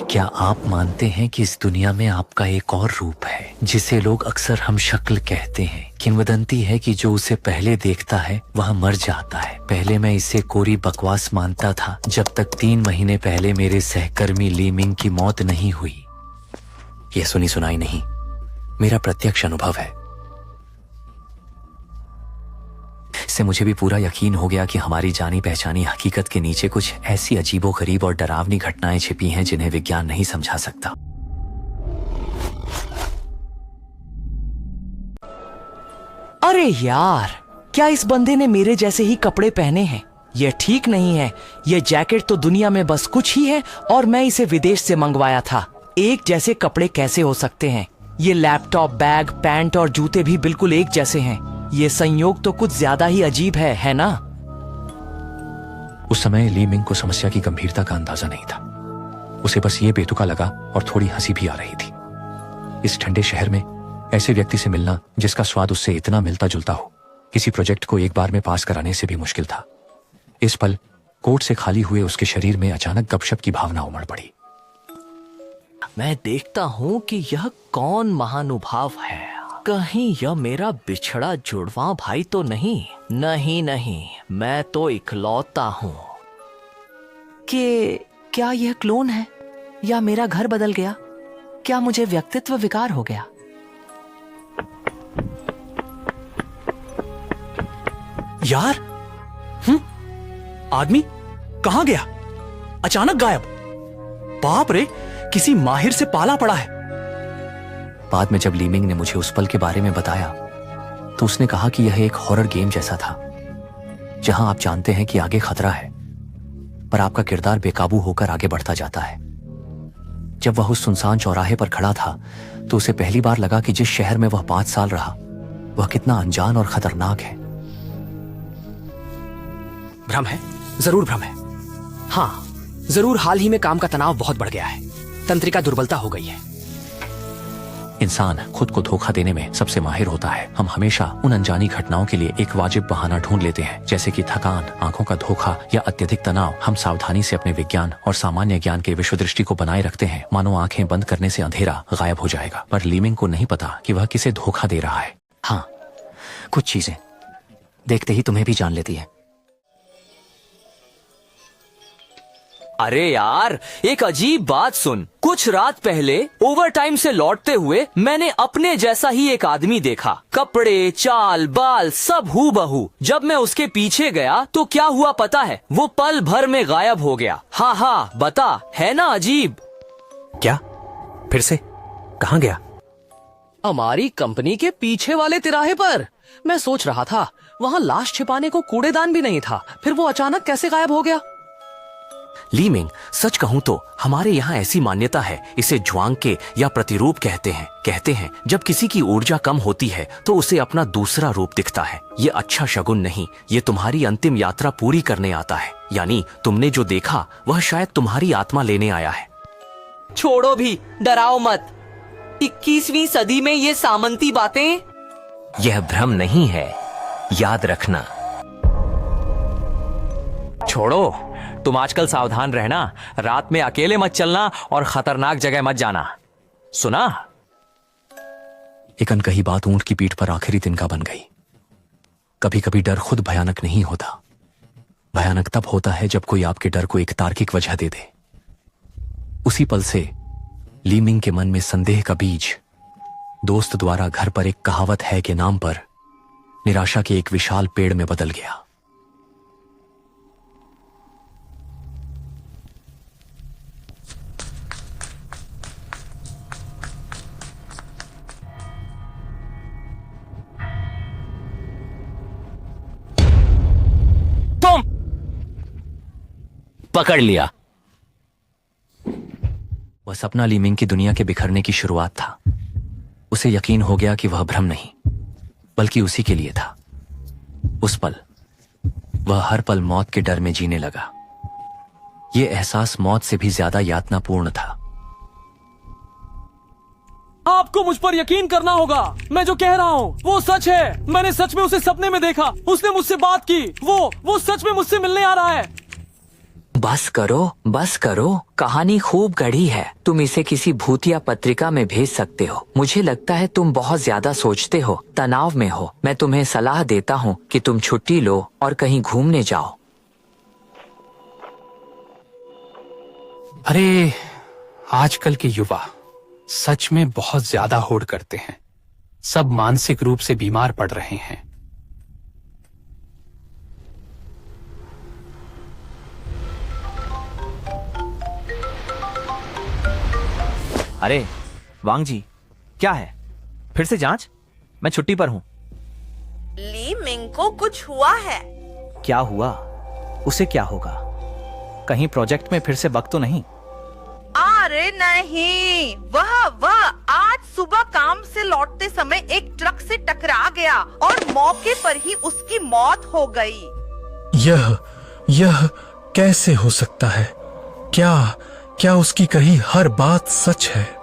क्या आप मानते हैं कि इस दुनिया में आपका एक और रूप है जिसे लोग अक्सर हम शक्ल कहते हैं? किंवदंती है कि जो उसे पहले देखता है वह मर जाता है। पहले मैं इसे कोरी बकवास मानता था जब तक 3 महीने पहले मेरे सहकर्मी ली मिंग की मौत नहीं हुई। यह सुनी सुनाई नहीं, मेरा प्रत्यक्ष अनुभव है। इससे मुझे भी पूरा यकीन हो गया कि हमारी जानी पहचानी हकीकत के नीचे कुछ ऐसी अजीबोगरीब और डरावनी घटनाएं छिपी हैं जिन्हें विज्ञान नहीं समझा सकता। अरे यार, क्या इस बंदे ने मेरे जैसे ही कपड़े पहने हैं? यह ठीक नहीं है। यह जैकेट तो दुनिया में बस कुछ ही है और मैं इसे विदेश से मंगवाया था। एक जैसे कपड़े कैसे हो सकते हैं? ये लैपटॉप, बैग, पैंट और जूते भी बिल्कुल एक जैसे हैं। ये संयोग तो कुछ ज्यादा ही अजीब है ना? उस समय ली मिंग को समस्या की गंभीरता का अंदाजा नहीं था। उसे बस ये बेतुका लगा और थोड़ी हंसी भी आ रही थी। इस ठंडे शहर में ऐसे व्यक्ति से मिलना जिसका स्वाद उससे इतना मिलता जुलता हो, किसी प्रोजेक्ट को एक बार में पास कराने से भी मुश्किल था। इस पल कोट से खाली हुए उसके शरीर में अचानक गपशप की भावना उमड़ पड़ी। मैं देखता हूँ कि यह कौन महानुभाव है। कहीं यह मेरा बिछड़ा जुड़वा भाई तो नहीं? नहीं, मैं तो इकलौता हूँ। क्या यह क्लोन है या मेरा घर बदल गया? क्या मुझे व्यक्तित्व विकार हो गया? यार, आदमी कहां गया? अचानक गायब। बाप रे, किसी माहिर से पाला पड़ा है। बाद में जब ली मिंग ने मुझे उस पल के बारे में बताया तो उसने कहा कि यह एक हॉरर गेम जैसा था, जहां आप जानते हैं कि आगे खतरा है पर आपका किरदार बेकाबू होकर आगे बढ़ता जाता है। जब वह उस सुनसान चौराहे पर खड़ा था तो उसे पहली बार लगा कि जिस शहर में वह 5 साल रहा वह कितना अनजान और खतरनाक है। भ्रम है, जरूर भ्रम है। हाँ, जरूर हाल ही में काम का तनाव बहुत बढ़ गया है। तंत्रिका दुर्बलता हो गई है। इंसान खुद को धोखा देने में सबसे माहिर होता है। हम हमेशा उन अनजानी घटनाओं के लिए एक वाजिब बहाना ढूंढ लेते हैं, जैसे कि थकान, आंखों का धोखा या अत्यधिक तनाव। हम सावधानी से अपने विज्ञान और सामान्य ज्ञान के विश्व दृष्टि को बनाए रखते हैं, मानो आंखें बंद करने से अंधेरा गायब हो जाएगा। पर ली मिंग को नहीं पता कि वह किसे धोखा दे रहा है। हाँ, कुछ चीजें देखते ही तुम्हें भी जान लेती है। अरे यार, एक अजीब बात सुन। कुछ रात पहले ओवरटाइम से लौटते हुए मैंने अपने जैसा ही एक आदमी देखा। कपड़े, चाल, बाल सब हूबहू। जब मैं उसके पीछे गया तो क्या हुआ पता है? वो पल भर में गायब हो गया। हाँ, बता, है ना अजीब? क्या? फिर से कहां गया? हमारी कंपनी के पीछे वाले तिराहे पर। मैं सोच रहा था वहाँ लाश छिपाने को कूड़ेदान भी नहीं था, फिर वो अचानक कैसे गायब हो गया? ली मिंग, सच कहूं तो हमारे यहाँ ऐसी मान्यता है, इसे ज्वांग या प्रतिरूप कहते हैं जब किसी की ऊर्जा कम होती है तो उसे अपना दूसरा रूप दिखता है। ये अच्छा शगुन नहीं, ये तुम्हारी अंतिम यात्रा पूरी करने आता है। यानी तुमने जो देखा वह शायद तुम्हारी आत्मा लेने आया है। छोड़ो भी, डराओ मत। 21वीं सदी में ये सामंती बातें। यह भ्रम नहीं है, याद रखना। छोड़ो, तुम आजकल सावधान रहना, रात में अकेले मत चलना और खतरनाक जगह मत जाना। सुना? एक अनकही बात ऊंट की पीठ पर आखिरी तिनका बन गई। कभी कभी डर खुद भयानक नहीं होता। भयानक तब होता है जब कोई आपके डर को एक तार्किक वजह दे दे। उसी पल से ली मिंग के मन में संदेह का बीज दोस्त द्वारा घर पर एक कहावत है के नाम पर निराशा के एक विशाल पेड़ में बदल गया। पकड़ लिया। वह सपना ली मिंग की दुनिया के बिखरने की शुरुआत था। उसे यकीन हो गया कि वह भ्रम नहीं बल्कि उसी के लिए था। उस पल वह हर पल मौत के डर में जीने लगा। यह एहसास मौत से भी ज्यादा यातनापूर्ण था। आपको मुझ पर यकीन करना होगा। मैं जो कह रहा हूँ वो सच है। मैंने सच में उसे सपने में देखा। उसने मुझसे बात की। वो सच में मुझसे मिलने आ रहा है। बस करो, कहानी खूब गढ़ी है। तुम इसे किसी भूतिया पत्रिका में भेज सकते हो। मुझे लगता है तुम बहुत ज्यादा सोचते हो, तनाव में हो। मैं तुम्हें सलाह देता हूँ कि तुम छुट्टी लो और कहीं घूमने जाओ। अरे आजकल के युवा सच में बहुत ज्यादा होड़ करते हैं। सब मानसिक रूप से बीमार पड़ रहे हैं। अरे वांग जी, क्या है? फिर से जांच? मैं छुट्टी पर हूँ। ली मिंग को कुछ हुआ है। क्या हुआ? उसे क्या होगा? कहीं प्रोजेक्ट में फिर से बग तो नहीं? अरे नहीं, वह आज सुबह काम से लौटते समय एक ट्रक से टकरा गया और मौके पर ही उसकी मौत हो गई। यह कैसे हो सकता है? क्या उसकी कही हर बात सच है?